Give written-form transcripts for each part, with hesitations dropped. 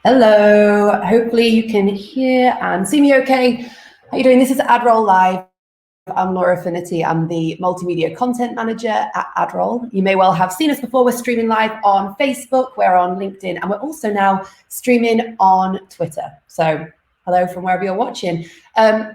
Hello, hopefully you can hear and see me okay. How you doing? This is AdRoll Live. I'm Laura Affinity. I'm the multimedia content manager at AdRoll. You may well have seen us before. We're streaming live on Facebook, we're on LinkedIn, and we're also now streaming on Twitter. So hello from wherever you're watching.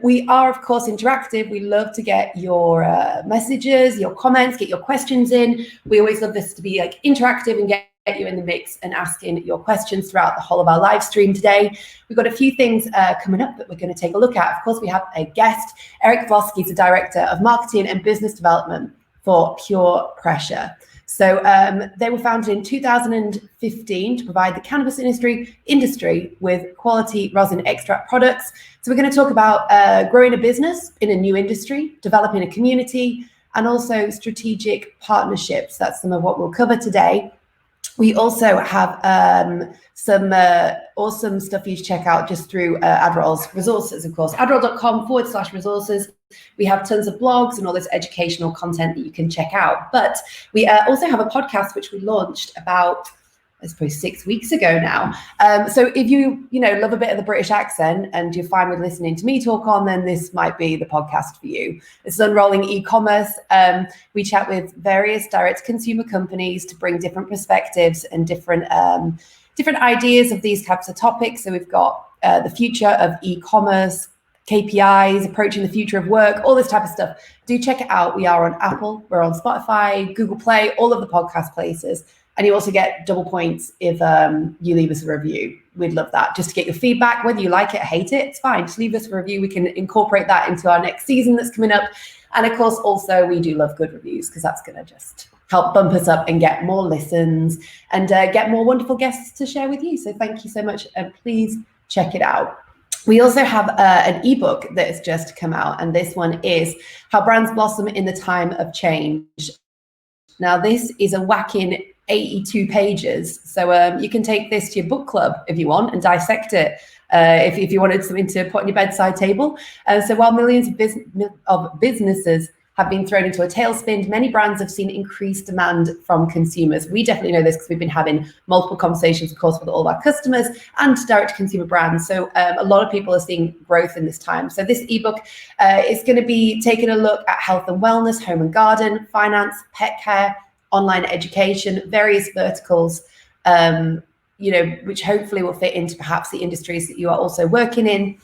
We are, of course, interactive. We love to get your messages, your comments, get your questions in. We always love this to be like interactive and get you in the mix and asking your questions throughout the whole of our live stream today. We've got a few things coming up that we're going to take a look at. Of course, we have a guest. Eric Vlosky is the Director of Marketing and Business Development for PurePressure. So they were founded in 2015 to provide the cannabis industry with quality rosin extract products. So we're going to talk about growing a business in a new industry, developing a community, and also strategic partnerships. That's some of what we'll cover today. We also have some awesome stuff you should check out just through AdRoll's resources, of course, adroll.com/resources. We have tons of blogs and all this educational content that you can check out. But we also have a podcast which we launched about, I suppose, 6 weeks ago now. So if you love a bit of the British accent and you're fine with listening to me talk on, then this might be the podcast for you. It's Unrolling E-commerce. We chat with various direct-to-consumer companies to bring different perspectives and different ideas of these types of topics. So we've got the future of e-commerce, KPIs, approaching the future of work, all this type of stuff. Do check it out. We are on Apple, we're on Spotify, Google Play, all of the podcast places. And you also get double points if you leave us a review. We'd love that, just to get your feedback, whether you like it or hate it, it's fine. Just leave us a review. We can incorporate that into our next season that's coming up. And of course, also, we do love good reviews because that's going to just help bump us up and get more listens and get more wonderful guests to share with you. So thank you so much. And please check it out. We also have an ebook that has just come out, and this one is How Brands Blossom in the Time of Change. Now, this is a whacking 82 pages. So you can take this to your book club if you want and dissect it if you wanted something to put on your bedside table. So while millions of businesses have been thrown into a tailspin, many brands have seen increased demand from consumers. We definitely know this because we've been having multiple conversations, of course, with all of our customers and direct-to-consumer brands. So a lot of people are seeing growth in this time. So this ebook is going to be taking a look at health and wellness, home and garden, finance, pet care, online education, various verticals, which hopefully will fit into perhaps the industries that you are also working in.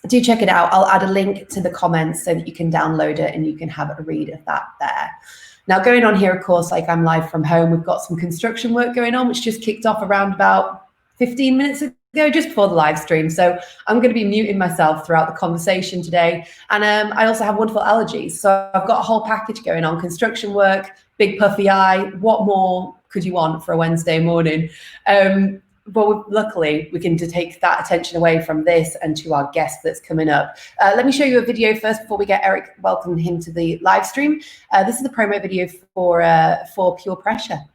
Do check it out. I'll add a link to the comments so that you can download it and you can have a read of that there. Now, going on here, of course, like I'm live from home, we've got some construction work going on, which just kicked off around about 15 minutes ago, just before the live stream. So I'm going to be muting myself throughout the conversation today. And I also have wonderful allergies. So I've got a whole package going on, construction work, big puffy eye. What more could you want for a Wednesday morning? But luckily, we can take that attention away from this and to our guest that's coming up. Let me show you a video first before we get Eric, welcome him to the live stream. This is the promo video for PurePressure.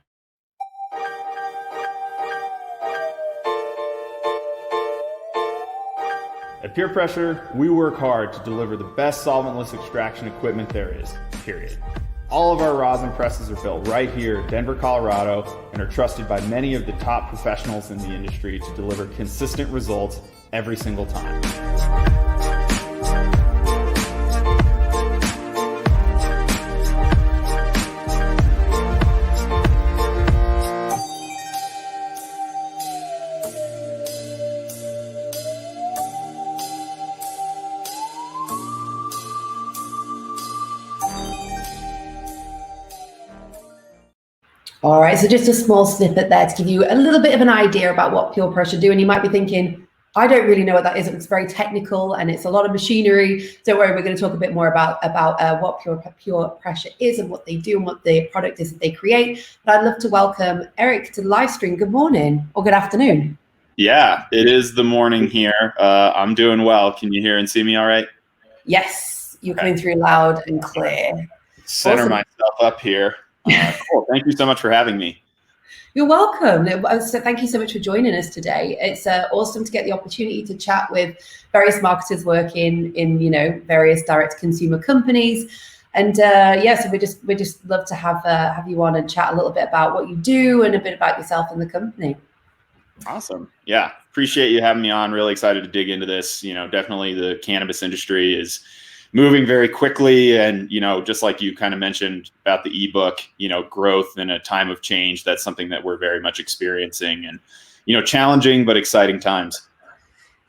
At PurePressure, we work hard to deliver the best solventless extraction equipment there is, period. All of our rosin presses are built right here in Denver, Colorado, and are trusted by many of the top professionals in the industry to deliver consistent results every single time. All right, so just a small snippet there to give you a little bit of an idea about what PurePressure do. And you might be thinking, I don't really know what that is. It's very technical and it's a lot of machinery. Don't worry, we're going to talk a bit more about what PurePressure is and what they do and what the product is that they create. But I'd love to welcome Eric to the live stream. Good morning or good afternoon. Yeah, it is the morning here. I'm doing well. Can you hear and see me all right? Yes, you're coming through loud and clear. Center myself up here. Cool. Thank you so much for having me. You're welcome. So thank you so much for joining us today. It's awesome to get the opportunity to chat with various marketers working in various direct consumer companies. And so we just love to have you on and chat a little bit about what you do and a bit about yourself and the company. Awesome. Yeah, Appreciate you having me on. Really excited to dig into this. Definitely the cannabis industry is moving very quickly. And, just like you kind of mentioned about the ebook, growth in a time of change, that's something that we're very much experiencing and, challenging but exciting times.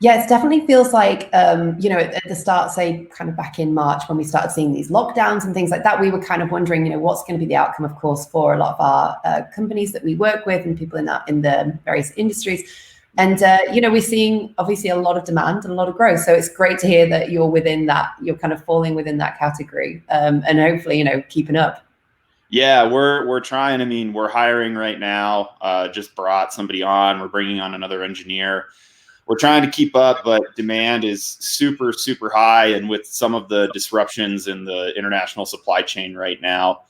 Yeah, it definitely feels like, at the start, say kind of back in March when we started seeing these lockdowns and things like that, we were kind of wondering, what's going to be the outcome, of course, for a lot of our companies that we work with and people in the various industries. And, we're seeing obviously a lot of demand and a lot of growth. So it's great to hear that you're within that, you're kind of falling within that category and hopefully, keeping up. Yeah, we're trying. I mean, we're hiring right now. Just brought somebody on. We're bringing on another engineer. We're trying to keep up, but demand is super, super high. And with some of the disruptions in the international supply chain right now,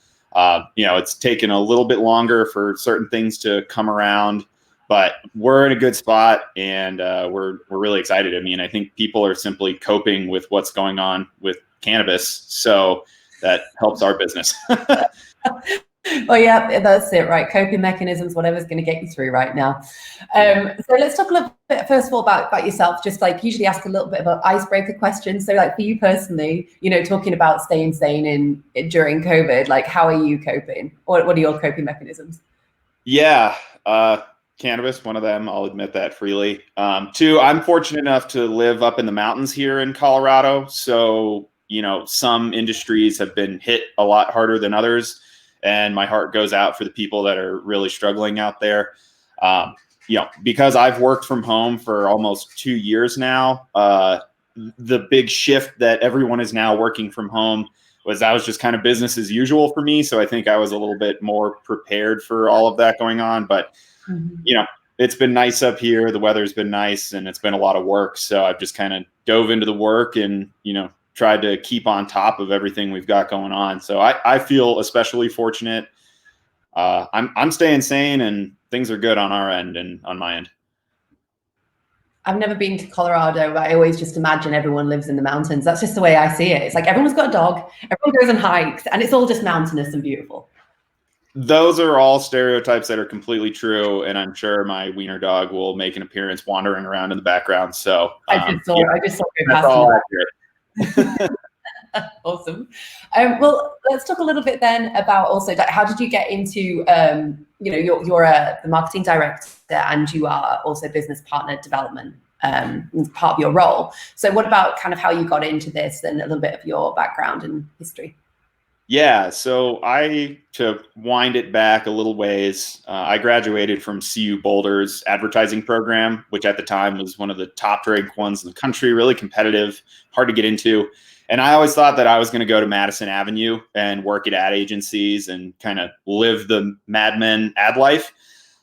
it's taken a little bit longer for certain things to come around, but we're in a good spot and we're really excited. I mean, I think people are simply coping with what's going on with cannabis. So that helps our business. Well, yeah, that's it, right? Coping mechanisms, whatever's going to get you through right now. So let's talk a little bit, first of all, about yourself. Just like usually ask a little bit of an icebreaker question. So like for you personally, talking about staying sane during COVID, like how are you coping? What are your coping mechanisms? Yeah, cannabis, one of them. I'll admit that freely. Two, I'm fortunate enough to live up in the mountains here in Colorado. So, some industries have been hit a lot harder than others. And my heart goes out for the people that are really struggling out there. Because I've worked from home for almost 2 years now, the big shift that everyone is now working from home that was just kind of business as usual for me. So I think I was a little bit more prepared for all of that going on. But, it's been nice up here. The weather's been nice and it's been a lot of work. So I've just kind of dove into the work and, tried to keep on top of everything we've got going on. So I feel especially fortunate. I'm staying sane and things are good on our end and on my end. I've never been to Colorado, but I always just imagine everyone lives in the mountains. That's just the way I see it. It's like everyone's got a dog, everyone goes on hikes, and it's all just mountainous and beautiful. Those are all stereotypes that are completely true, and I'm sure my wiener dog will make an appearance wandering around in the background. So I just saw it past. Awesome. Well, let's talk a little bit then about also like, how did you get into you're the marketing director and you are also business partner development part of your role. So what about kind of how you got into this and a little bit of your background and history? Yeah, so to wind it back a little ways, I graduated from CU Boulder's advertising program, which at the time was one of the top ranked ones in the country, really competitive, hard to get into. And I always thought that I was going to go to Madison Avenue and work at ad agencies and kind of live the Mad Men ad life.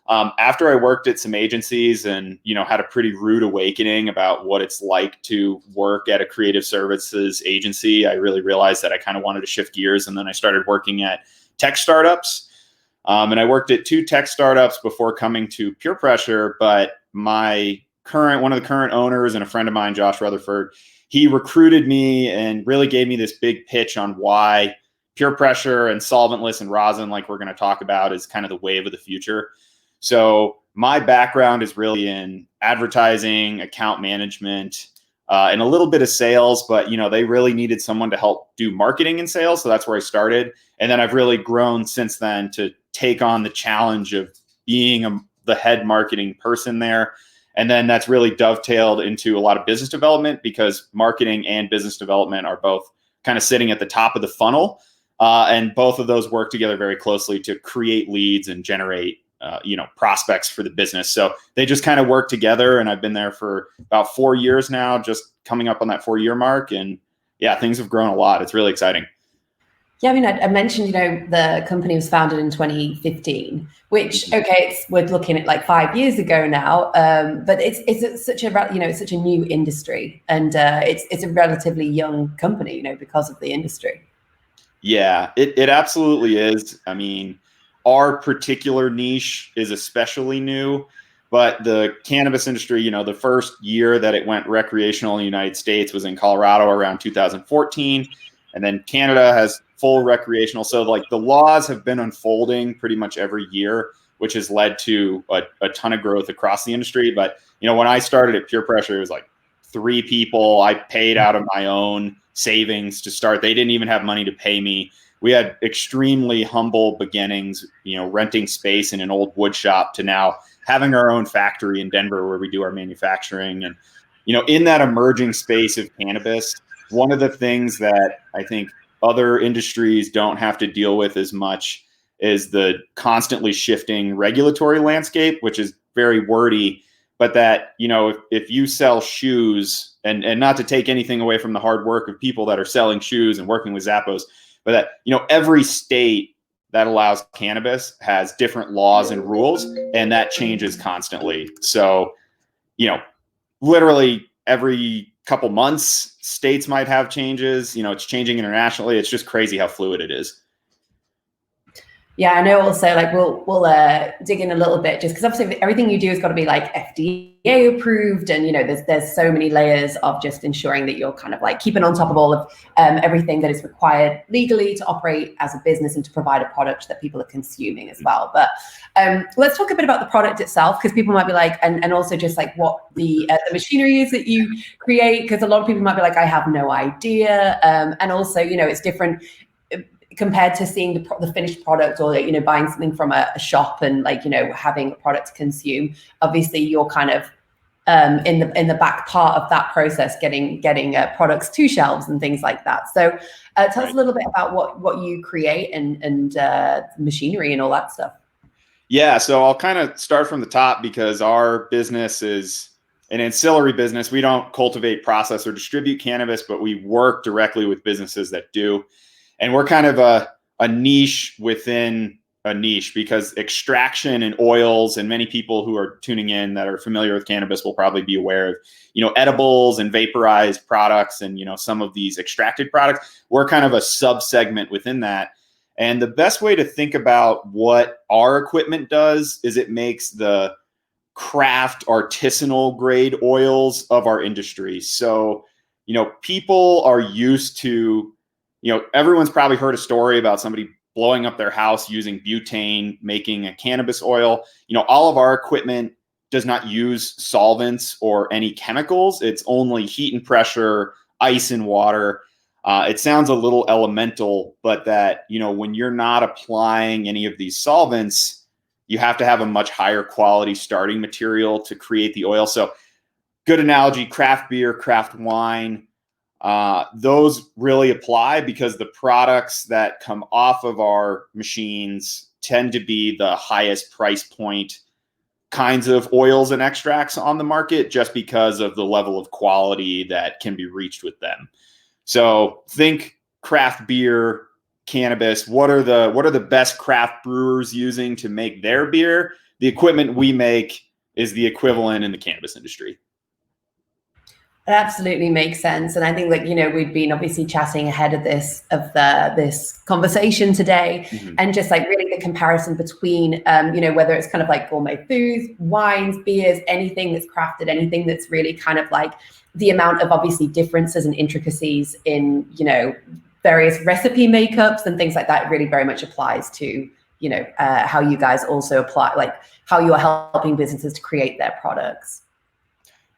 After I worked at some agencies and, had a pretty rude awakening about what it's like to work at a creative services agency, I really realized that I kind of wanted to shift gears. And then I started working at tech startups. And I worked at 2 tech startups before coming to PurePressure. But one of the current owners and a friend of mine, Josh Rutherford, he recruited me and really gave me this big pitch on why PurePressure and solventless and rosin, like we're going to talk about, is kind of the wave of the future. So my background is really in advertising, account management, and a little bit of sales, but they really needed someone to help do marketing and sales. So that's where I started. And then I've really grown since then to take on the challenge of being the head marketing person there. And then that's really dovetailed into a lot of business development because marketing and business development are both kind of sitting at the top of the funnel. And both of those work together very closely to create leads and generate prospects for the business. So they just kind of work together. And I've been there for about 4 years now, just coming up on that 4-year mark. And yeah, things have grown a lot. It's really exciting. Yeah, I mean, I mentioned, the company was founded in 2015, which, okay, we're looking at like 5 years ago now, but it's such a new industry, and it's a relatively young company, because of the industry. Yeah, it absolutely is. I mean, our particular niche is especially new, but the cannabis industry, the first year that it went recreational in the United States was in Colorado around 2014. And then Canada has full recreational. So like the laws have been unfolding pretty much every year, which has led to a ton of growth across the industry. But When I started at PurePressure, it was like 3 people. I paid out of my own savings to start. They didn't even have money to pay me. We had extremely humble beginnings, renting space in an old wood shop to now having our own factory in Denver where we do our manufacturing. And, in that emerging space of cannabis, one of the things that I think other industries don't have to deal with as much is the constantly shifting regulatory landscape, which is very wordy. But that, if you sell shoes, and not to take anything away from the hard work of people that are selling shoes and working with Zappos, but that, every state that allows cannabis has different laws and rules, and that changes constantly. So, literally every couple months, states might have changes. It's changing internationally. It's just crazy how fluid it is. Yeah, I know. Also, like we'll dig in a little bit, just because obviously everything you do has got to be like FDA approved, and there's so many layers of just ensuring that you're kind of like keeping on top of all of everything that is required legally to operate as a business and to provide a product that people are consuming as well. But let's talk a bit about the product itself, because people might be like, and also just like what the machinery is that you create, because a lot of people might be like, I have no idea, and also it's different compared to seeing the finished product, or buying something from a shop and having a product to consume. Obviously you're kind of in the back part of that process, getting products to shelves and things like that. So tell us a little bit about what you create and machinery and all that stuff. Yeah, so I'll kind of start from the top, because our business is an ancillary business. We don't cultivate, process, or distribute cannabis, but we work directly with businesses that do. And we're kind of a niche within a niche, because extraction and oils, and many people who are tuning in that are familiar with cannabis will probably be aware of, edibles and vaporized products and, some of these extracted products. We're kind of a sub-segment within that. And the best way to think about what our equipment does is it makes the craft artisanal grade oils of our industry. So, people are used to, everyone's probably heard a story about somebody blowing up their house using butane, making a cannabis oil. All of our equipment does not use solvents or any chemicals. It's only heat and pressure, ice and water. It sounds a little elemental, but that, when you're not applying any of these solvents, you have to have a much higher quality starting material to create the oil. So good analogy, craft beer, craft wine, those really apply, because the products that come off of our machines tend to be the highest price point kinds of oils and extracts on the market, just because of the level of quality that can be reached with them. So think craft beer, cannabis. What are the best craft brewers using to make their beer? The equipment we make is the equivalent in the cannabis industry. It absolutely makes sense. And I think that, we've been obviously chatting ahead of this conversation today, and just like really the comparison between, whether it's kind of like gourmet foods, wines, beers, anything that's crafted, anything that's really kind of like the amount of obviously differences and intricacies in, various recipe makeups and things like that really very much applies to, how you guys also apply, like how you are helping businesses to create their products.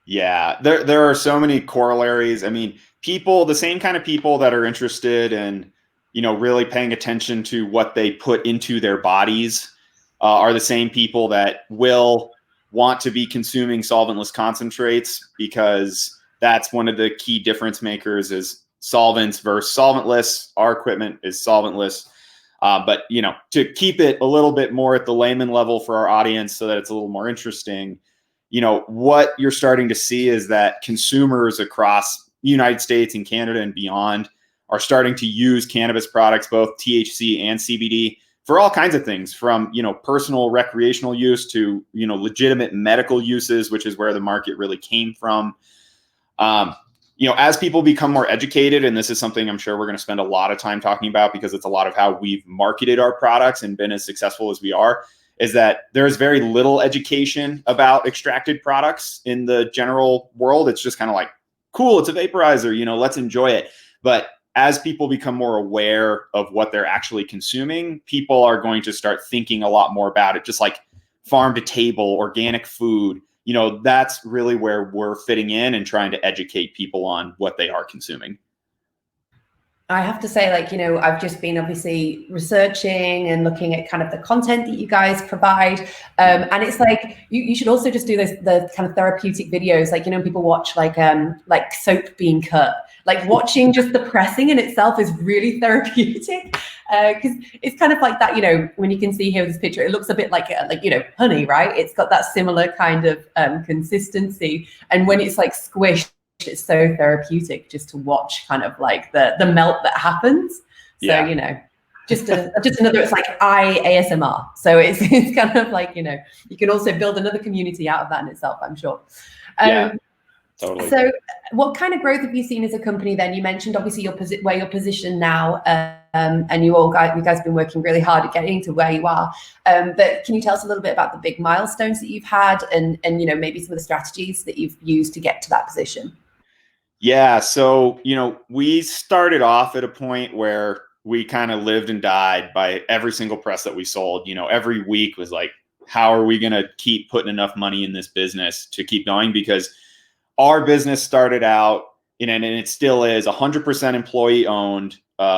Yeah, there are so many corollaries. I mean, the same kind of people that are interested in, really paying attention to what they put into their bodies are the same people that will want to be consuming solventless concentrates, because that's one of the key difference makers is solvents versus solventless. Our equipment is solventless. But, to keep it a little bit more at the layman level for our audience so that it's a little more interesting, what you're starting to see is that consumers across the United States and Canada and beyond are starting to use cannabis products, both THC and CBD, for all kinds of things, from, personal recreational use to, legitimate medical uses, which is where the market really came from. As people become more educated, and this is something I'm sure we're going to spend a lot of time talking about, because it's a lot of how we've marketed our products and been as successful as we are, is that there's very little education about extracted products in the general world. It's just kind of like, cool, it's a vaporizer, let's enjoy it. But as people become more aware of what they're actually consuming, people are going to start thinking a lot more about it, just like farm to table, organic food. that's really where we're fitting in and trying to educate people on what they are consuming. I have to say, I've just been obviously researching and looking at kind of the content that you guys provide. And it's like, you should also just do the kind of therapeutic videos. People watch like soap being cut, like watching just the pressing in itself is really therapeutic. Because it's kind of like that, when you can see here this picture, it looks a bit like honey, right? It's got that similar kind of consistency. And when it's like squished, it's so therapeutic just to watch kind of like the melt that happens. So, just another, it's like ASMR. So it's kind of like, you can also build another community out of that in itself, I'm sure. Yeah, totally. So what kind of growth have you seen as a company then? You mentioned obviously where you're positioned now, and you guys have been working really hard at getting to where you are. But can you tell us a little bit about the big milestones that you've had and maybe some of the strategies that you've used to get to that position? Yeah. So, we started off at a point where we kind of lived and died by every single press that we sold. Every week was like, how are we going to keep putting enough money in this business to keep going? Because our business started out, and it still is 100% employee owned,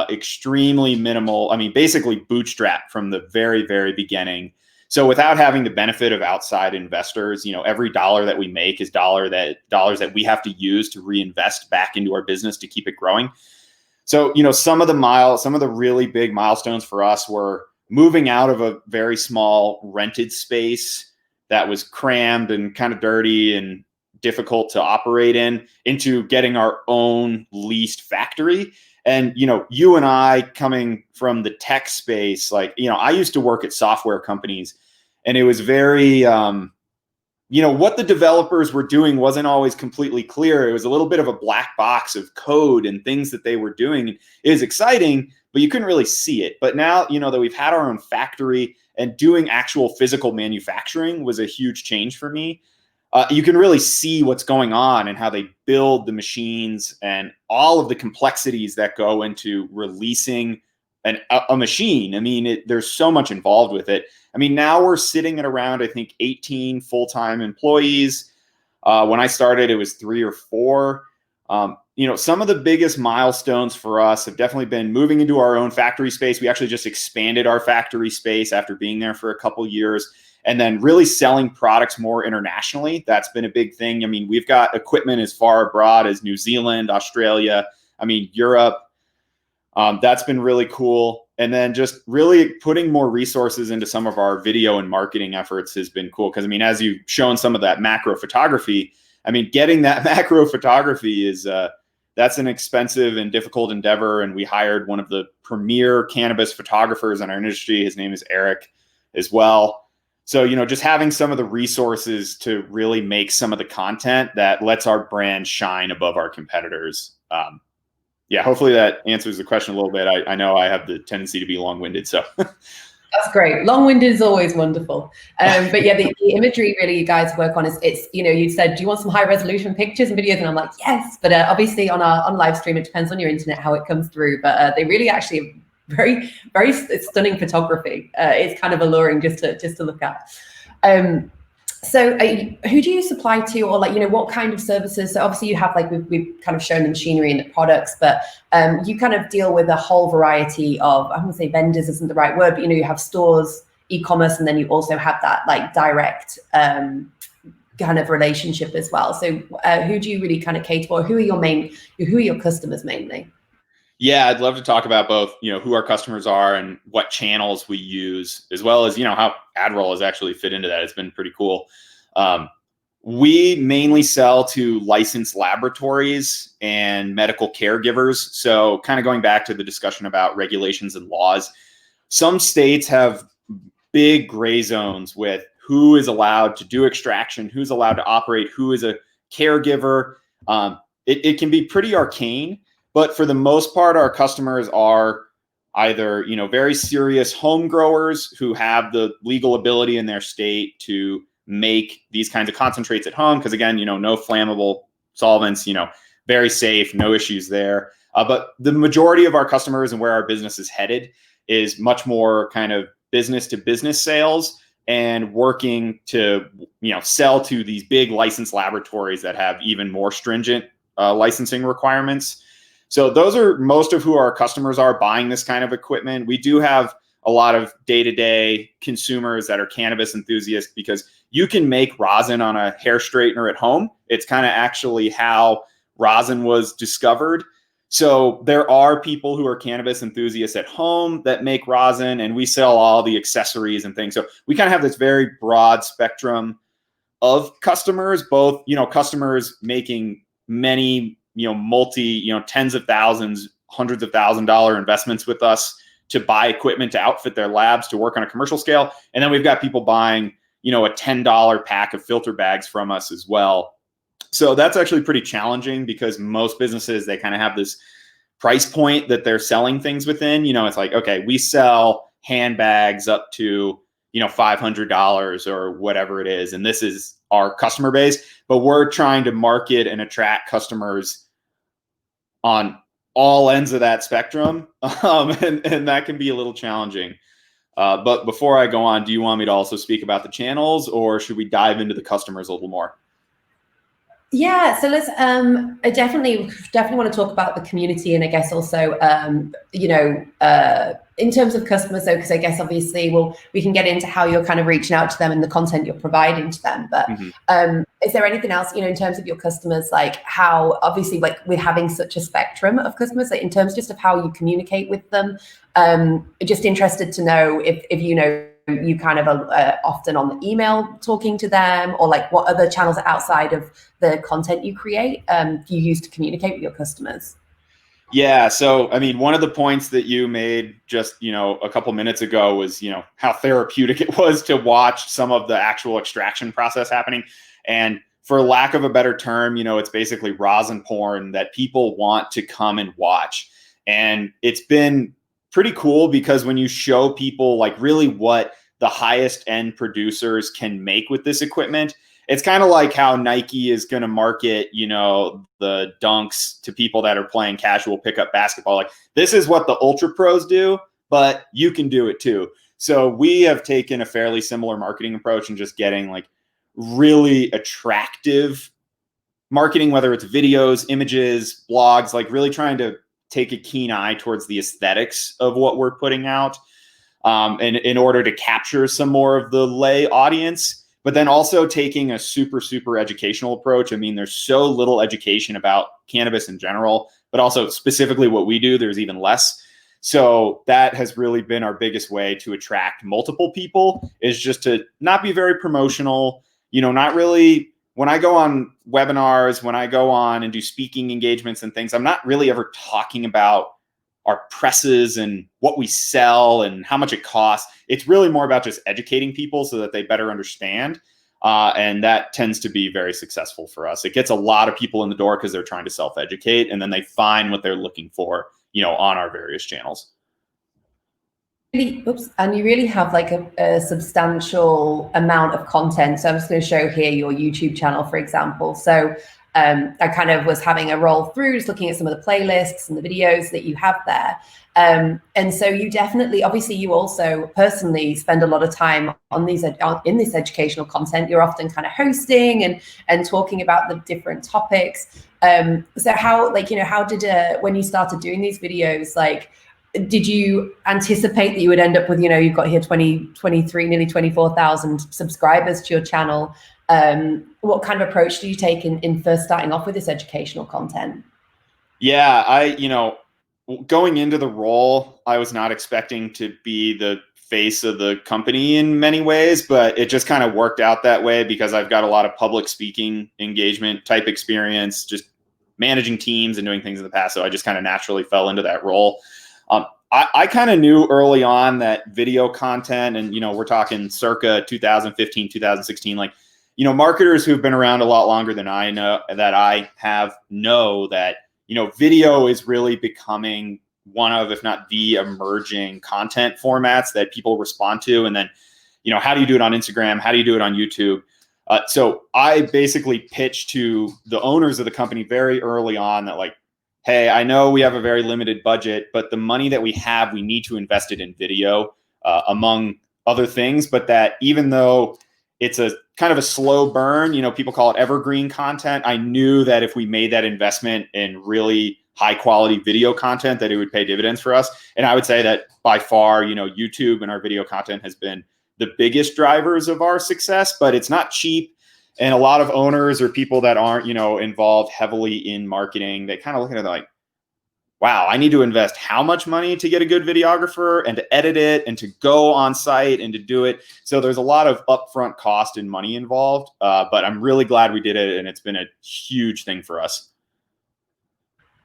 extremely minimal. I mean, basically bootstrapped from the very, very beginning. So without having the benefit of outside investors, every dollar that we make is dollars that we have to use to reinvest back into our business to keep it growing. So, some of the really big milestones for us were moving out of a very small rented space that was crammed and kind of dirty and difficult to operate into getting our own leased factory. And, you and I coming from the tech space, I used to work at software companies, and it was very, what the developers were doing wasn't always completely clear. It was a little bit of a black box of code and things that they were doing. It is exciting, but you couldn't really see it. But now, that we've had our own factory and doing actual physical manufacturing was a huge change for me. You can really see what's going on and how they build the machines and all of the complexities that go into releasing a machine. I mean, there's so much involved with it. I mean, now we're sitting at around, I think, 18 full-time employees. When I started, it was 3 or 4. Some of the biggest milestones for us have definitely been moving into our own factory space. We actually just expanded our factory space after being there for a couple years. And then really selling products more internationally. That's been a big thing. I mean, we've got equipment as far abroad as New Zealand, Australia, Europe. That's been really cool. And then just really putting more resources into some of our video and marketing efforts has been cool. Because, as you've shown some of that macro photography, getting that macro photography is that's an expensive and difficult endeavor. And we hired one of the premier cannabis photographers in our industry. His name is Eric as well. So, just having some of the resources to really make some of the content that lets our brand shine above our competitors. Hopefully that answers the question a little bit. I know I have the tendency to be long-winded, so. That's great. Long-winded is always wonderful. But yeah, the imagery really you guys work on it's, you said, do you want some high resolution pictures and videos? And I'm like, yes. But obviously on live stream, it depends on your internet, how it comes through. But they really actually very, very stunning photography. It's kind of alluring just to look at. So who do you supply to, or what kind of services? So obviously you have we've kind of shown the machinery and the products, but you kind of deal with a whole variety of, I wouldn't say vendors isn't the right word, but you have stores, e-commerce, and then you also have that direct kind of relationship as well. So who do you really kind of cater for? Who are your customers mainly? Yeah, I'd love to talk about both, who our customers are and what channels we use, as well as, how AdRoll has actually fit into that. It's been pretty cool. We mainly sell to licensed laboratories and medical caregivers. So kind of going back to the discussion about regulations and laws, some states have big gray zones with who is allowed to do extraction, who's allowed to operate, who is a caregiver. It can be pretty arcane. But for the most part, our customers are either, very serious home growers who have the legal ability in their state to make these kinds of concentrates at home. Because again, no flammable solvents, very safe, no issues there. But the majority of our customers and where our business is headed is much more kind of business to business sales. and working to, sell to these big licensed laboratories that have even more stringent licensing requirements. So those are most of who our customers are buying this kind of equipment. We do have a lot of day-to-day consumers that are cannabis enthusiasts, because you can make rosin on a hair straightener at home. It's kind of actually how rosin was discovered. So there are people who are cannabis enthusiasts at home that make rosin, and we sell all the accessories and things. So we kind of have this very broad spectrum of customers, both, customers making many, tens of thousands, hundreds of $1,000 investments with us to buy equipment to outfit their labs to work on a commercial scale. And then we've got people buying, a $10 pack of filter bags from us as well. So that's actually pretty challenging, because most businesses, they kind of have this price point that they're selling things within. It's like, okay, we sell handbags up to, $500 or whatever it is. And this is our customer base, but we're trying to market and attract customers on all ends of that spectrum. And that can be a little challenging. But before I go on, do you want me to also speak about the channels, or should we dive into the customers a little more? Yeah, so let's. I definitely want to talk about the community, and I guess also, in terms of customers, though, because I guess obviously, we can get into how you're kind of reaching out to them and the content you're providing to them. But is there anything else, in terms of your customers, like how obviously, like with having such a spectrum of customers, like in terms just of how you communicate with them? Just interested to know if you kind of are often on the email talking to them, or like what other channels outside of the content you create you use to communicate with your customers? Yeah. So, I mean, one of the points that you made just, a couple minutes ago was, how therapeutic it was to watch some of the actual extraction process happening. And for lack of a better term, it's basically rosin porn that people want to come and watch. And it's been pretty cool, because when you show people like really what the highest end producers can make with this equipment, it's kind of like how Nike is going to market, the dunks to people that are playing casual pickup basketball. Like, this is what the ultra pros do, but you can do it too. So we have taken a fairly similar marketing approach and just getting like really attractive marketing, whether it's videos, images, blogs, like really trying to take a keen eye towards the aesthetics of what we're putting out, and in order to capture some more of the lay audience, but then also taking a super, super educational approach. I mean, there's so little education about cannabis in general, but also specifically what we do, there's even less. So that has really been our biggest way to attract multiple people, is just to not be very promotional, not really. When I go on webinars, when I go on and do speaking engagements and things, I'm not really ever talking about our presses and what we sell and how much it costs. It's really more about just educating people so that they better understand. And that tends to be very successful for us. It gets a lot of people in the door because they're trying to self-educate, and then they find what they're looking for, on our various channels. And you really have like a substantial amount of content. So I'm just going to show here your YouTube channel, for example. So I kind of was having a roll through, just looking at some of the playlists and the videos that you have there. And so you definitely, obviously, you also personally spend a lot of time on in this educational content. You're often kind of hosting and talking about the different topics. So how, how did, when you started doing these videos, did you anticipate that you would end up with, you've got here 23, nearly 24,000 subscribers to your channel? What kind of approach do you take in first starting off with this educational content? Yeah, going into the role, I was not expecting to be the face of the company in many ways, but it just kind of worked out that way because I've got a lot of public speaking engagement type experience, just managing teams and doing things in the past. So I just kind of naturally fell into that role. I kind of knew early on that video content, and, we're talking circa 2015, 2016, marketers who've been around a lot longer than I know that, video is really becoming one of, if not the emerging content formats that people respond to. And then, how do you do it on Instagram? How do you do it on YouTube? So I basically pitched to the owners of the company very early on that hey, I know we have a very limited budget, but the money that we have, we need to invest it in video. Among other things, but that even though it's a kind of a slow burn, people call it evergreen content, I knew that if we made that investment in really high quality video content, that it would pay dividends for us. And I would say that by far, YouTube and our video content has been the biggest drivers of our success, but it's not cheap. And a lot of owners or people that aren't, involved heavily in marketing, they kind of look at it like, wow, I need to invest how much money to get a good videographer and to edit it and to go on site and to do it. So there's a lot of upfront cost and money involved, but I'm really glad we did it. And it's been a huge thing for us.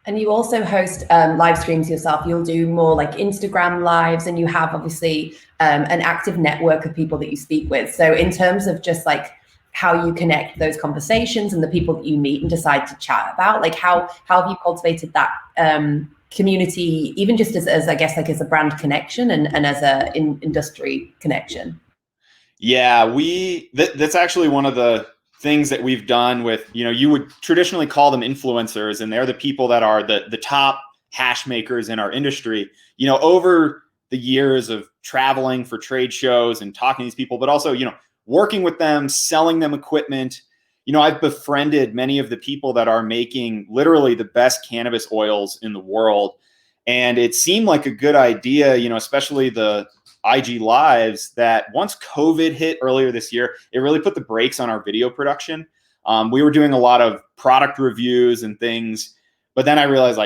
And you also host live streams yourself. You'll do more like Instagram lives, and you have obviously an active network of people that you speak with. So in terms of just like how you connect those conversations and the people that you meet and decide to chat about, like how have you cultivated that community, even just as I guess like as a brand connection and as a industry connection? Yeah, that's actually one of the things that we've done with, you would traditionally call them influencers, and they're the people that are the top hash makers in our industry. Over the years of traveling for trade shows and talking to these people, but also, working with them, selling them equipment, I've befriended many of the people that are making literally the best cannabis oils in the world. And it seemed like a good idea, especially the IG lives, that once COVID hit earlier this year, it really put the brakes on our video production. We were doing a lot of product reviews and things, but then I realized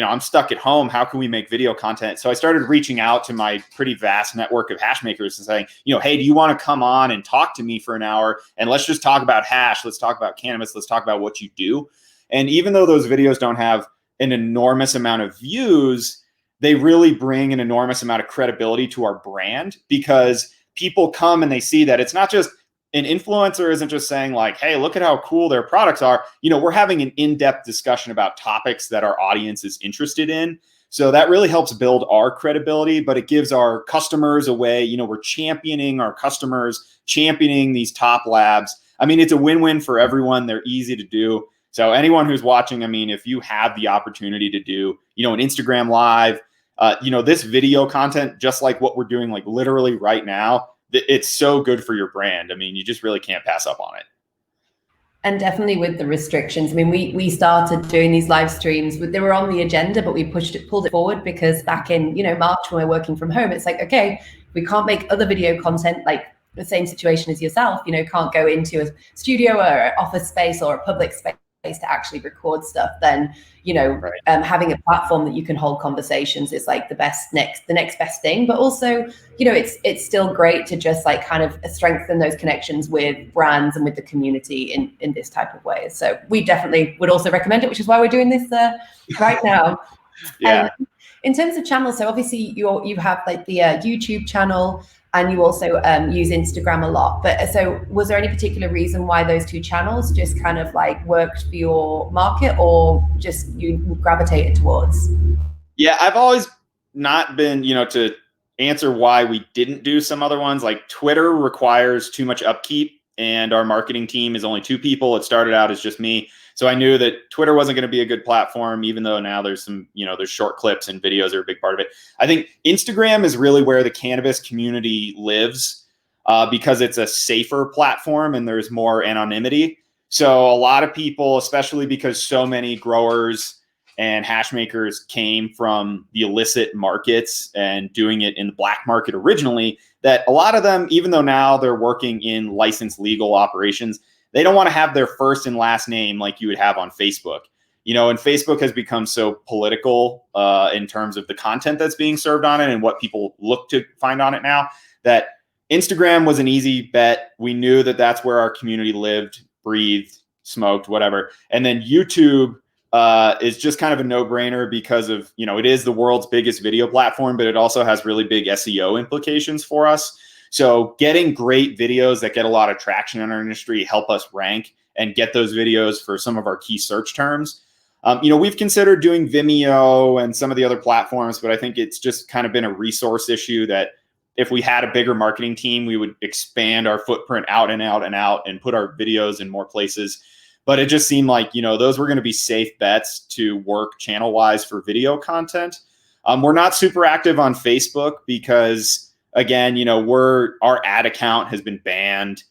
I'm stuck at home. How can we make video content? So I started reaching out to my pretty vast network of hash makers and saying, hey, do you want to come on and talk to me for an hour? And let's just talk about hash. Let's talk about cannabis. Let's talk about what you do. And even though those videos don't have an enormous amount of views, they really bring an enormous amount of credibility to our brand, because people come and they see that it's not just an influencer isn't just saying like, hey, look at how cool their products are. We're having an in-depth discussion about topics that our audience is interested in. So that really helps build our credibility, but it gives our customers a way, we're championing our customers, championing these top labs. I mean, it's a win-win for everyone. They're easy to do. So anyone who's watching, if you have the opportunity to do, an Instagram live, this video content, just like what we're doing, like literally right now, it's so good for your brand. You just really can't pass up on it. And definitely with the restrictions. We started doing these live streams, they were on the agenda, but we pulled it forward because back in, March when we're working from home, it's like, okay, we can't make other video content, like the same situation as yourself, can't go into a studio or an office space or a public space to actually record stuff, then right. Having a platform that you can hold conversations is like the next best thing. But also, it's still great to just like kind of strengthen those connections with brands and with the community in this type of way. So we definitely would also recommend it, which is why we're doing this right now. Yeah. In terms of channels, so obviously you have like the YouTube channel, and you also use Instagram a lot. But so was there any particular reason why those two channels just kind of like worked for your market, or just you gravitated towards? Yeah, I've always not been, to answer why we didn't do some other ones. Like Twitter requires too much upkeep, and our marketing team is only 2 people. It started out as just me. So I knew that Twitter wasn't going to be a good platform, even though now there's some, there's short clips and videos are a big part of it. I think Instagram is really where the cannabis community lives, because it's a safer platform and there's more anonymity. So a lot of people, especially because so many growers and hash makers came from the illicit markets and doing it in the black market originally, that a lot of them, even though now they're working in licensed legal operations, they don't want to have their first and last name like you would have on Facebook. And Facebook has become so political in terms of the content that's being served on it and what people look to find on it now, that Instagram was an easy bet. We knew that that's where our community lived, breathed, smoked, whatever. And then YouTube is just kind of a no-brainer because of, it is the world's biggest video platform, but it also has really big SEO implications for us. So getting great videos that get a lot of traction in our industry help us rank and get those videos for some of our key search terms. We've considered doing Vimeo and some of the other platforms, but I think it's just kind of been a resource issue that if we had a bigger marketing team, we would expand our footprint out and out and out and put our videos in more places. But it just seemed like, those were going to be safe bets to work channel-wise for video content. We're not super active on Facebook because again, our ad account has been banned.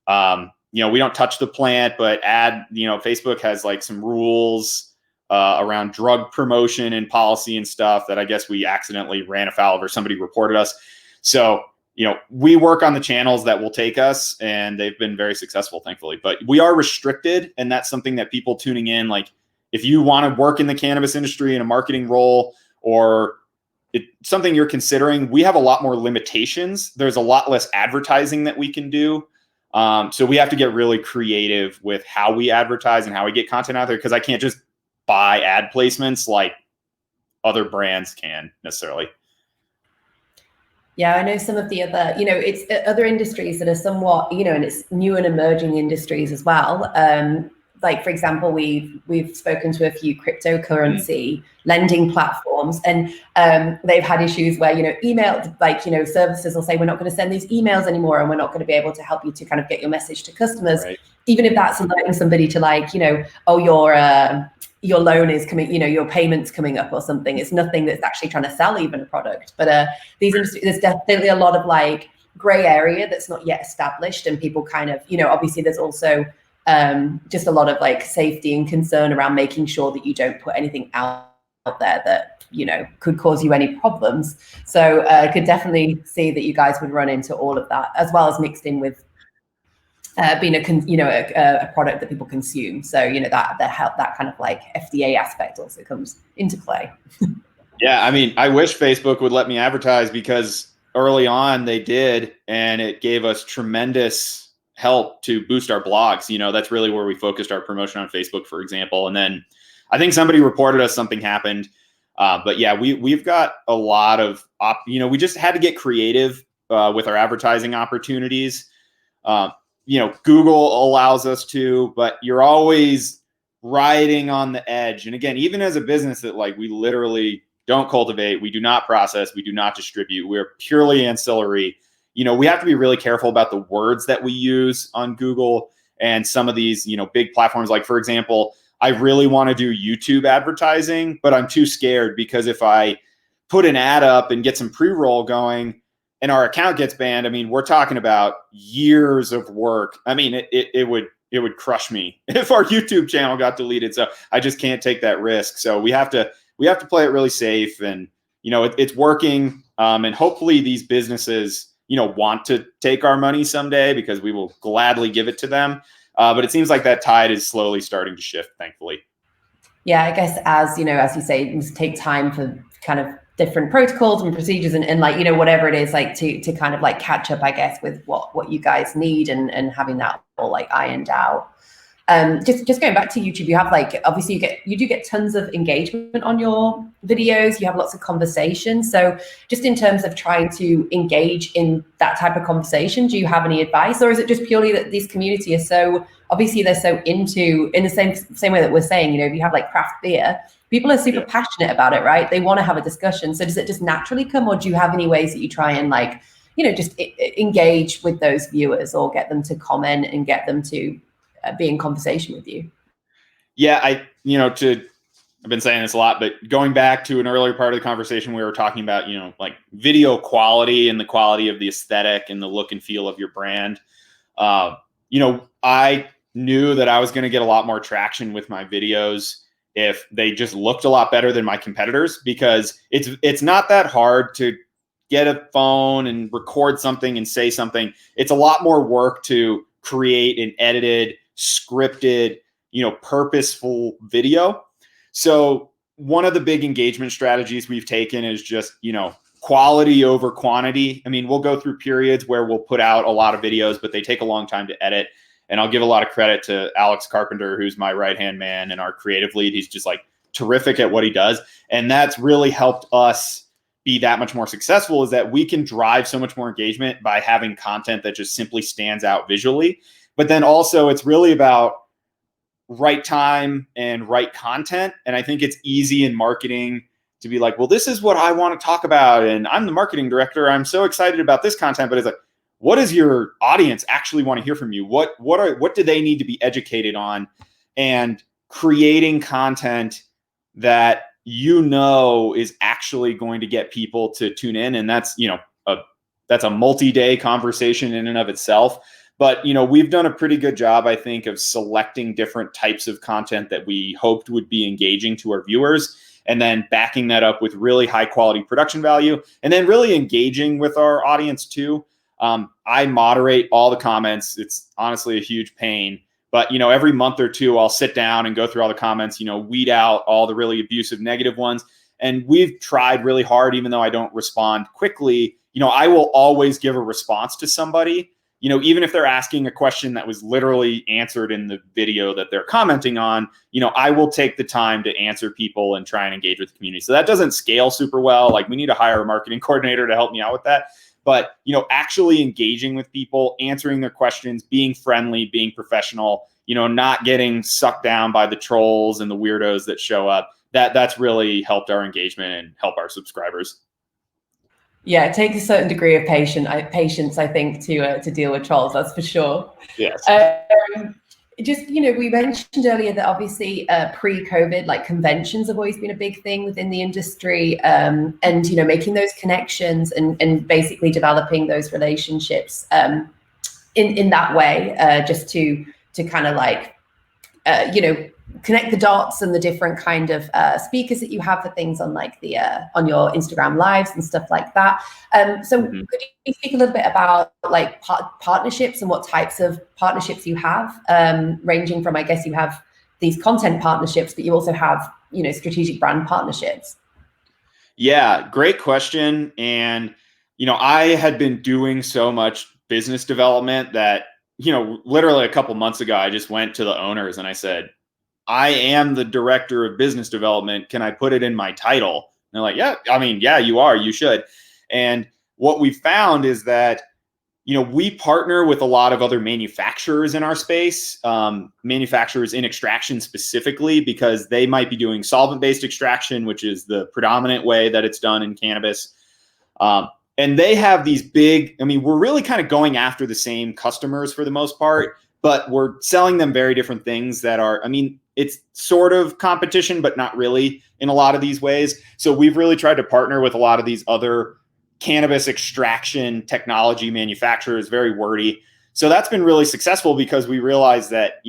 We don't touch the plant, but Facebook has like some rules around drug promotion and policy and stuff that I guess we accidentally ran afoul of, or somebody reported us. So, we work on the channels that will take us, and they've been very successful, thankfully. But we are restricted, and that's something that people tuning in, like, if you want to work in the cannabis industry in a marketing role, or it's something you're considering, we have a lot more limitations. There's a lot less advertising that we can do. So we have to get really creative with how we advertise and how we get content out there, because I can't just buy ad placements like other brands can necessarily. Yeah, I know some of the other, it's other industries that are somewhat, and it's new and emerging industries as well. Like, for example, we've spoken to a few cryptocurrency lending platforms, and they've had issues where, email, services will say, we're not going to send these emails anymore, and we're not going to be able to help you to kind of get your message to customers. Right. Even if that's inviting somebody to your loan is coming, your payment's coming up or something. It's nothing that's actually trying to sell even a product. But these industries, there's definitely a lot of like gray area that's not yet established, and people kind of, obviously there's also just a lot of like safety and concern around making sure that you don't put anything out there that, could cause you any problems. So I could definitely see that you guys would run into all of that, as well as mixed in with being a product that people consume. So, that kind of like FDA aspect also comes into play. Yeah. I mean, I wish Facebook would let me advertise, because early on they did, and it gave us tremendous help to boost our blogs. That's really where we focused our promotion on Facebook, for example. And then I think somebody reported us, something happened. But yeah, we've got a lot of, we just had to get creative with our advertising opportunities. Google allows us to, but you're always riding on the edge. And again, even as a business that like we literally don't cultivate, we do not process, we do not distribute, we're purely ancillary. We have to be really careful about the words that we use on Google and some of these, big platforms. Like, for example, I really want to do YouTube advertising, but I'm too scared, because if I put an ad up and get some pre-roll going and our account gets banned, I mean, we're talking about years of work. I mean, it would crush me if our YouTube channel got deleted. So I just can't take that risk. So we have to play it really safe, and it's working. And hopefully these businesses want to take our money someday, because we will gladly give it to them. But it seems like that tide is slowly starting to shift, thankfully. Yeah, I guess as you say, it must take time for kind of different protocols and procedures and like, whatever it is, like to kind of like catch up, I guess, with what you guys need and having that all like ironed out. Just going back to YouTube, you have like, obviously you do get tons of engagement on your videos. You have lots of conversations. So just in terms of trying to engage in that type of conversation, do you have any advice, or is it just purely that this community is so, obviously they're so into, in the same way that we're saying, if you have like craft beer, people are super passionate about it, right? They want to have a discussion. So does it just naturally come, or do you have any ways that you try and like, just engage with those viewers, or get them to comment and get them to be in conversation with you? Yeah, I've been saying this a lot, but going back to an earlier part of the conversation, we were talking about, like video quality and the quality of the aesthetic and the look and feel of your brand. I knew that I was going to get a lot more traction with my videos if they just looked a lot better than my competitors, because it's not that hard to get a phone and record something and say something. It's a lot more work to create an edited, scripted, purposeful video. So one of the big engagement strategies we've taken is just, quality over quantity. I mean, we'll go through periods where we'll put out a lot of videos, but they take a long time to edit. And I'll give a lot of credit to Alex Carpenter, who's my right-hand man and our creative lead. He's just like terrific at what he does. And that's really helped us be that much more successful, is that we can drive so much more engagement by having content that just simply stands out visually. But then also it's really about right time and right content. And I think it's easy in marketing to be like, well, this is what I want to talk about, and I'm the marketing director, I'm so excited about this content. But it's like, what does your audience actually want to hear from you? What do they need to be educated on? And creating content that is actually going to get people to tune in. And that's, a that's a multi-day conversation in and of itself. But, we've done a pretty good job, I think, of selecting different types of content that we hoped would be engaging to our viewers, and then backing that up with really high quality production value, and then really engaging with our audience too. I moderate all the comments. It's honestly a huge pain, but every month or two, I'll sit down and go through all the comments, weed out all the really abusive, negative ones. And we've tried really hard, even though I don't respond quickly, I will always give a response to somebody. Even if they're asking a question that was literally answered in the video that they're commenting on, I will take the time to answer people and try and engage with the community. So that doesn't scale super well. Like, we need to hire a marketing coordinator to help me out with that. But, actually engaging with people, answering their questions, being friendly, being professional, not getting sucked down by the trolls and the weirdos that show up, that's really helped our engagement and help our subscribers. Yeah, it takes a certain degree of patience, I think, to deal with trolls. That's for sure. Yes. Just, we mentioned earlier that obviously pre-COVID, like, conventions have always been a big thing within the industry, and making those connections and basically developing those relationships in that way, just to kind of like connect the dots and the different kind of speakers that you have for things on like the on your Instagram lives and stuff like that. So could you speak a little bit about like partnerships and what types of partnerships you have, ranging from, I guess you have these content partnerships, but you also have, strategic brand partnerships? Yeah, great question. And, I had been doing so much business development that, literally a couple months ago, I just went to the owners and I said, I am the director of business development. Can I put it in my title? And they're like, yeah, you are, you should. And what we found is that, we partner with a lot of other manufacturers in our space, manufacturers in extraction specifically, because they might be doing solvent-based extraction, which is the predominant way that it's done in cannabis. And they have these big, we're really kind of going after the same customers for the most part, but we're selling them very different things that are, it's sort of competition, but not really in a lot of these ways. So we've really tried to partner with a lot of these other cannabis extraction technology manufacturers, very wordy. So that's been really successful because we realize that,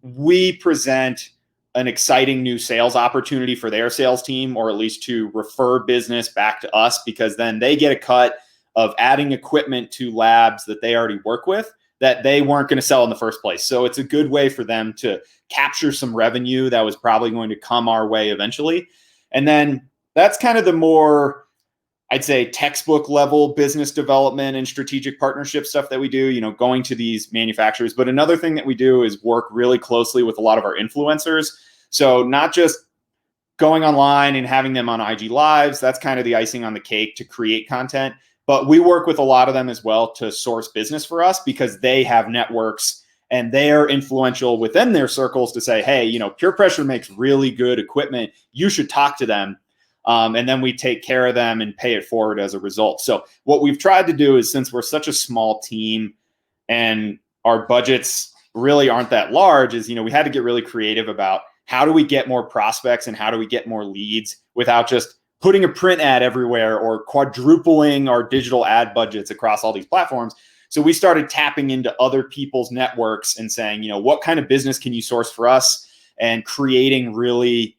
we present an exciting new sales opportunity for their sales team, or at least to refer business back to us, because then they get a cut of adding equipment to labs that they already work with that they weren't going to sell in the first place. So it's a good way for them to capture some revenue that was probably going to come our way eventually. And then that's kind of the more, I'd say, textbook level business development and strategic partnership stuff that we do, going to these manufacturers. But another thing that we do is work really closely with a lot of our influencers. So not just going online and having them on IG Lives, that's kind of the icing on the cake to create content. But we work with a lot of them as well to source business for us, because they have networks and they are influential within their circles to say, hey, PurePressure makes really good equipment. You should talk to them. And then we take care of them and pay it forward as a result. So what we've tried to do is, since we're such a small team and our budgets really aren't that large, is, we had to get really creative about how do we get more prospects and how do we get more leads without just putting a print ad everywhere or quadrupling our digital ad budgets across all these platforms. So we started tapping into other people's networks and saying, what kind of business can you source for us, and creating really,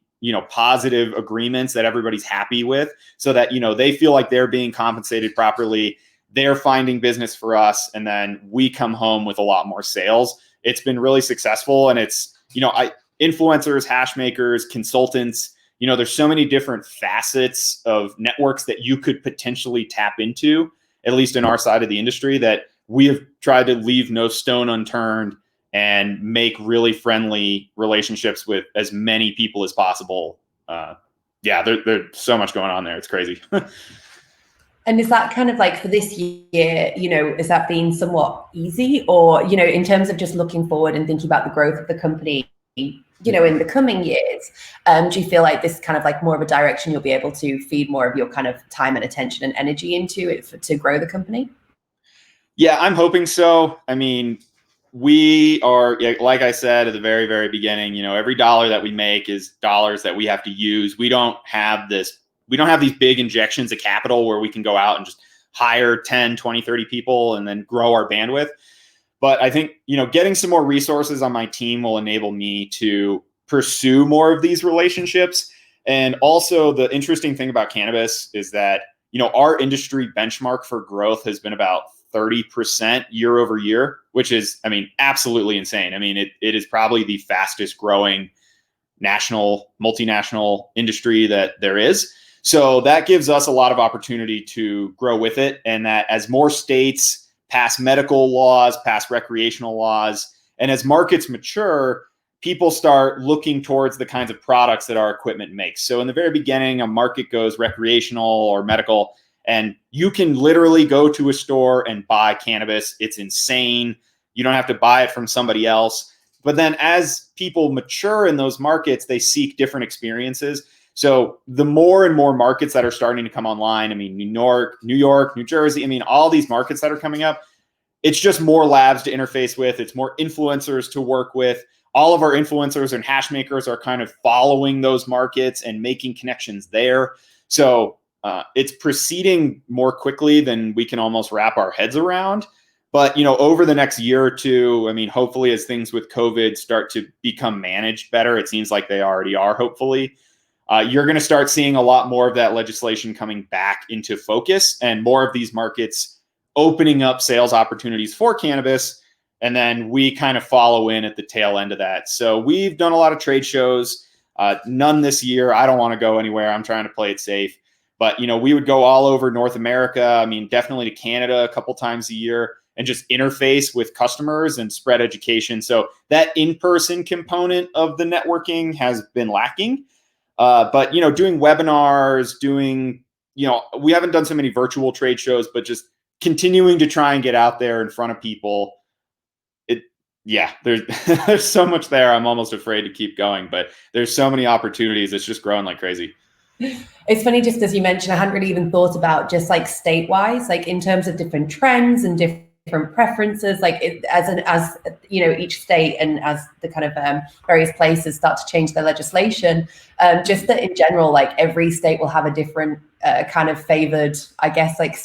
positive agreements that everybody's happy with, so that, they feel like they're being compensated properly. They're finding business for us. And then we come home with a lot more sales. It's been really successful. And it's, influencers, hash makers, consultants, there's so many different facets of networks that you could potentially tap into, at least in our side of the industry, that we have tried to leave no stone unturned and make really friendly relationships with as many people as possible. There's so much going on there. It's crazy. And is that kind of like for this year, is that been somewhat easy, or, in terms of just looking forward and thinking about the growth of the company, in the coming years, do you feel like this is kind of like more of a direction you'll be able to feed more of your kind of time and attention and energy into it to grow the company? Yeah, I'm hoping so. We are, like I said at the very, very beginning, every dollar that we make is dollars that we have to use. We don't have these big injections of capital where we can go out and just hire 10, 20, 30 people and then grow our bandwidth. But I think, getting some more resources on my team will enable me to pursue more of these relationships. And also the interesting thing about cannabis is that, our industry benchmark for growth has been about 30% year over year, which is, absolutely insane. It is probably the fastest growing multinational industry that there is. So that gives us a lot of opportunity to grow with it. And that as more states pass medical laws, pass recreational laws, and as markets mature, people start looking towards the kinds of products that our equipment makes. So in the very beginning, a market goes recreational or medical, and you can literally go to a store and buy cannabis. It's insane. You don't have to buy it from somebody else. But then as people mature in those markets, they seek different experiences. So the more and more markets that are starting to come online, New York, New Jersey, all these markets that are coming up, it's just more labs to interface with. It's more influencers to work with. All of our influencers and hash makers are kind of following those markets and making connections there. So it's proceeding more quickly than we can almost wrap our heads around. But, over the next year or two, hopefully as things with COVID start to become managed better, it seems like they already are, hopefully, you're going to start seeing a lot more of that legislation coming back into focus and more of these markets opening up sales opportunities for cannabis. And then we kind of follow in at the tail end of that. So we've done a lot of trade shows, none this year. I don't want to go anywhere. I'm trying to play it safe. But, we would go all over North America. Definitely to Canada a couple times a year and just interface with customers and spread education. So that in-person component of the networking has been lacking. But, doing webinars, we haven't done so many virtual trade shows, but just continuing to try and get out there in front of people. There's so much there. I'm almost afraid to keep going, but there's so many opportunities. It's just growing like crazy. It's funny, just as you mentioned, I hadn't really even thought about just like state-wise, like in terms of different trends and different preferences, like as each state and as the kind of various places start to change their legislation, just that in general, like every state will have a different kind of favored, I guess, like,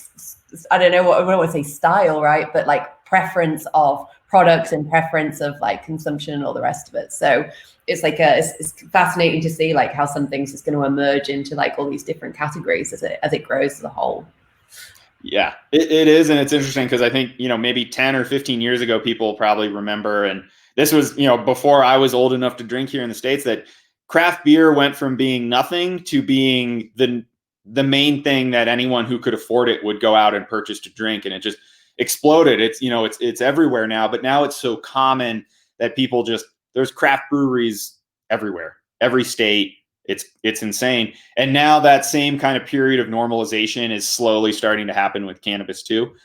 I don't know what I want to say style, right? But like preference of products and preference of like consumption and all the rest of it. So it's like it's fascinating to see like how some things is going to emerge into like all these different categories as it grows as a whole. Yeah, it is. And it's interesting because I think, maybe 10 or 15 years ago, people probably remember, and this was, before I was old enough to drink here in the States, that craft beer went from being nothing to being the main thing that anyone who could afford it would go out and purchase to drink. And it just exploded. It's, it's everywhere now, but now it's so common that people there's craft breweries everywhere, every state. It's insane. And now that same kind of period of normalization is slowly starting to happen with cannabis too.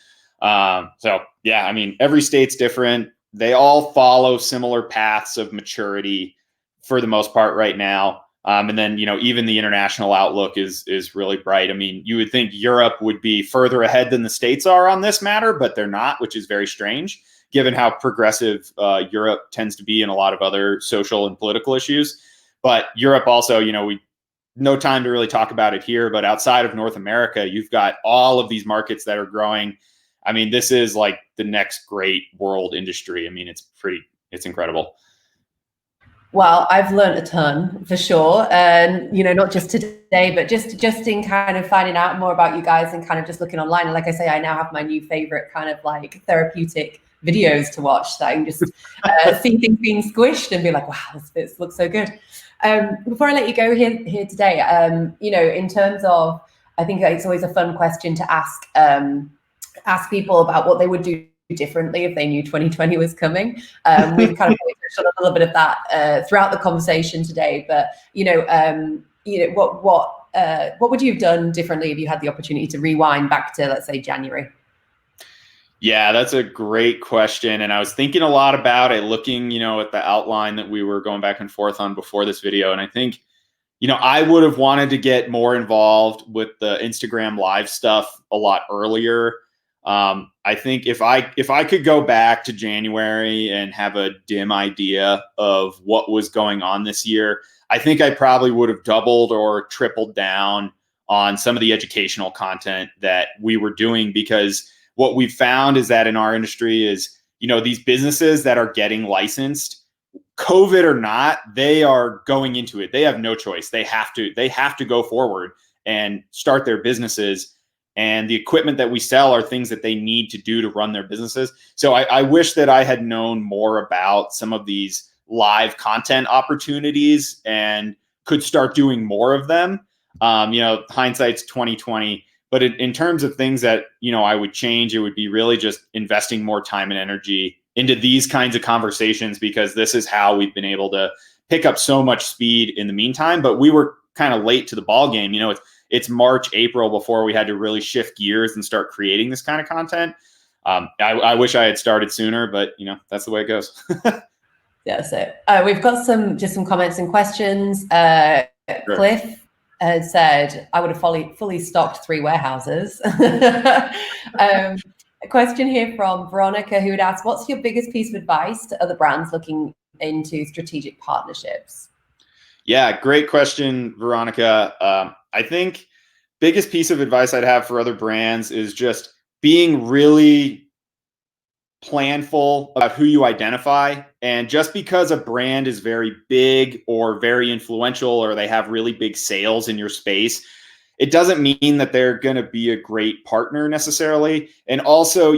So yeah, every state's different. They all follow similar paths of maturity for the most part right now. And then, even the international outlook is really bright. You would think Europe would be further ahead than the States are on this matter, but they're not, which is very strange given how progressive Europe tends to be in a lot of other social and political issues. But Europe also, we no time to really talk about it here, but outside of North America, you've got all of these markets that are growing. This is like the next great world industry. It's incredible. Well, I've learned a ton for sure. And, not just today, but just in kind of finding out more about you guys and kind of just looking online. And like I say, I now have my new favorite kind of like therapeutic videos to watch that I can just see things being squished and be like, wow, this looks so good. Before I let you go here today, in terms of, I think it's always a fun question to ask people about what they would do differently if they knew 2020 was coming. We've kind of touched on a little bit of that throughout the conversation today, but what would you have done differently if you had the opportunity to rewind back to, let's say, January? Yeah, that's a great question. And I was thinking a lot about it, looking, at the outline that we were going back and forth on before this video. And I think, I would have wanted to get more involved with the Instagram live stuff a lot earlier. I think if I could go back to January and have a dim idea of what was going on this year, I think I probably would have doubled or tripled down on some of the educational content that we were doing, because what we've found is that in our industry is, these businesses that are getting licensed, COVID or not, they are going into it. They have no choice. They have to go forward and start their businesses. And the equipment that we sell are things that they need to do to run their businesses. So I wish that I had known more about some of these live content opportunities and could start doing more of them. Hindsight's 2020. But in terms of things that, I would change, it would be really just investing more time and energy into these kinds of conversations, because this is how we've been able to pick up so much speed in the meantime. But we were kind of late to the ball game. It's March, April before we had to really shift gears and start creating this kind of content. I wish I had started sooner, but that's the way it goes. Yeah, so we've got some comments and questions. Sure. Cliff has said, I would have fully stocked 3 warehouses. A question here from Veronica, who would ask, what's your biggest piece of advice to other brands looking into strategic partnerships? Yeah, great question, Veronica. I think biggest piece of advice I'd have for other brands is just being really planful about who you identify. And just because a brand is very big or very influential, or they have really big sales in your space, it doesn't mean that they're going to be a great partner necessarily. And also,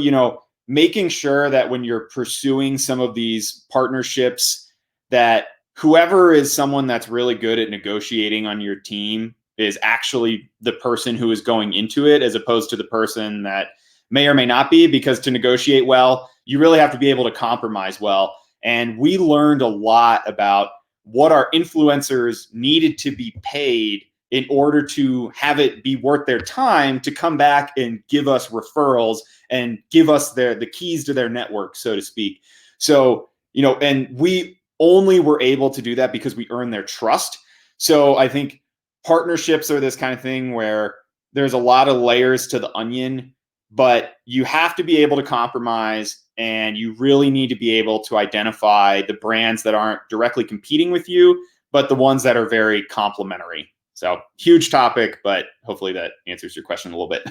making sure that when you're pursuing some of these partnerships, that whoever is someone that's really good at negotiating on your team is actually the person who is going into it, as opposed to the person that may or may not be, because to negotiate well, you really have to be able to compromise well. And we learned a lot about what our influencers needed to be paid in order to have it be worth their time to come back and give us referrals and give us the keys to their network, so to speak. So, and we only were able to do that because we earned their trust. So I think partnerships are this kind of thing where there's a lot of layers to the onion, but you have to be able to compromise, and you really need to be able to identify the brands that aren't directly competing with you, but the ones that are very complementary. So huge topic, but hopefully that answers your question a little bit.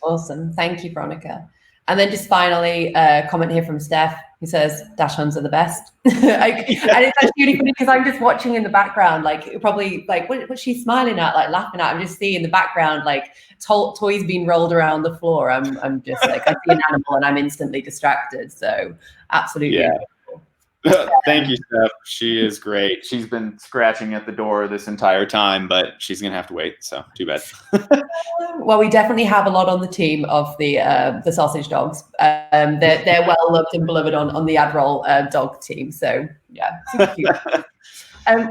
Awesome. Thank you, Veronica. And then just finally, a comment here from Steph, who says, dash huns are the best. And it's actually really funny because I'm just watching in the background, probably what's she smiling at, laughing at? I'm just seeing in the background, toys being rolled around the floor. I'm just I see an animal and I'm instantly distracted. So absolutely. Yeah. Thank you, Steph. She is great. She's been scratching at the door this entire time, but she's going to have to wait. So too bad. Well, we definitely have a lot on the team of the sausage dogs. They're well loved and beloved on the AdRoll dog team. So yeah, super cute.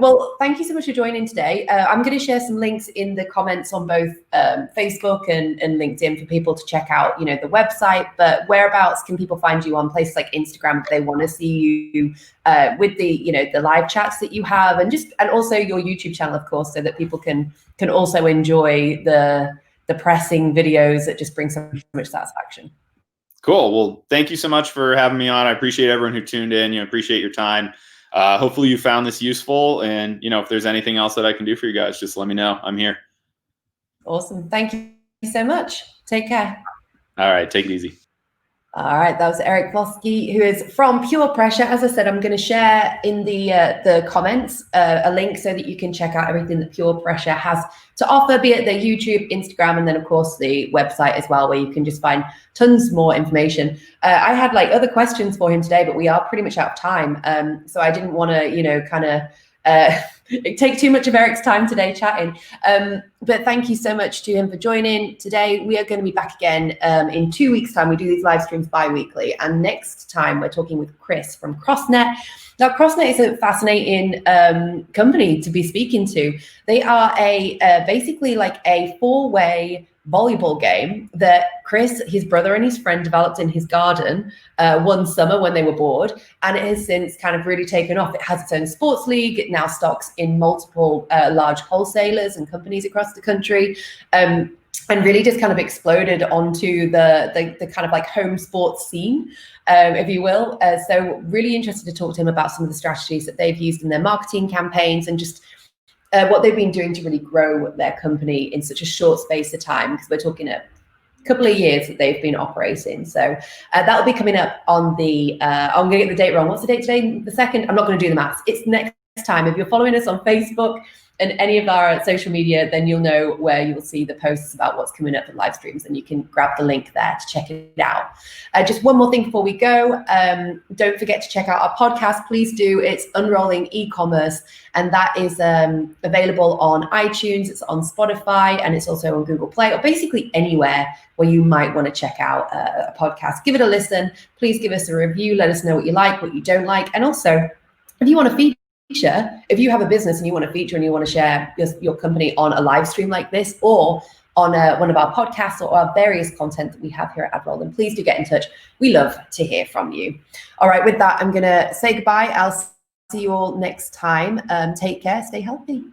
Well, thank you so much for joining today. I'm going to share some links in the comments on both Facebook and LinkedIn for people to check out, the website. But whereabouts can people find you on places like Instagram if they want to see you with the live chats that you have, and also your YouTube channel, of course, so that people can also enjoy the pressing videos that just bring so much satisfaction. Cool. Well, thank you so much for having me on. I appreciate everyone who tuned in. Appreciate your time. Hopefully you found this useful, and if there's anything else that I can do for you guys, just let me know. I'm here. Awesome. Thank you so much. Take care. All right. Take it easy. All right. That was Eric Vlosky, who is from PurePressure. As I said, I'm going to share in the comments a link so that you can check out everything that PurePressure has to offer, be it their YouTube, Instagram, and then of course the website as well, where you can just find tons more information. I had other questions for him today, but we are pretty much out of time. So I didn't want to, take too much of Eric's time today chatting. But thank you so much to him for joining today. We are going to be back again in 2 weeks' time. We do these live streams bi-weekly. And next time we're talking with Chris from CrossNet. Now, CrossNet is a fascinating company to be speaking to. They are basically a 4-way volleyball game that Chris, his brother, and his friend developed in his garden one summer when they were bored, and it has since kind of really taken off. It has its own sports league. It now stocks in multiple large wholesalers and companies across the country, and really just kind of exploded onto the kind of home sports scene, if you will. So really interested to talk to him about some of the strategies that they've used in their marketing campaigns, and just what they've been doing to really grow their company in such a short space of time, because we're talking a couple of years that they've been operating. So that'll be coming up on the, I'm gonna get the date wrong. What's the date today? The 2nd? I'm not gonna do the maths. It's next time. If you're following us on Facebook and any of our social media, then you'll know where you'll see the posts about what's coming up for live streams, and you can grab the link there to check it out. Just one more thing before we go. Don't forget to check out our podcast. Please do. It's Unrolling E-commerce, and that is available on iTunes, it's on Spotify, and it's also on Google Play, or basically anywhere where you might want to check out a podcast. Give it a listen. Please give us a review. Let us know what you like, what you don't like. And also, if you want to feature, if you have a business and you want to feature and you want to share your company on a live stream like this, or on one of our podcasts or our various content that we have here at AdRoll, then please do get in touch. We love to hear from you. All right, with that, I'm going to say goodbye. I'll see you all next time. Take care. Stay healthy.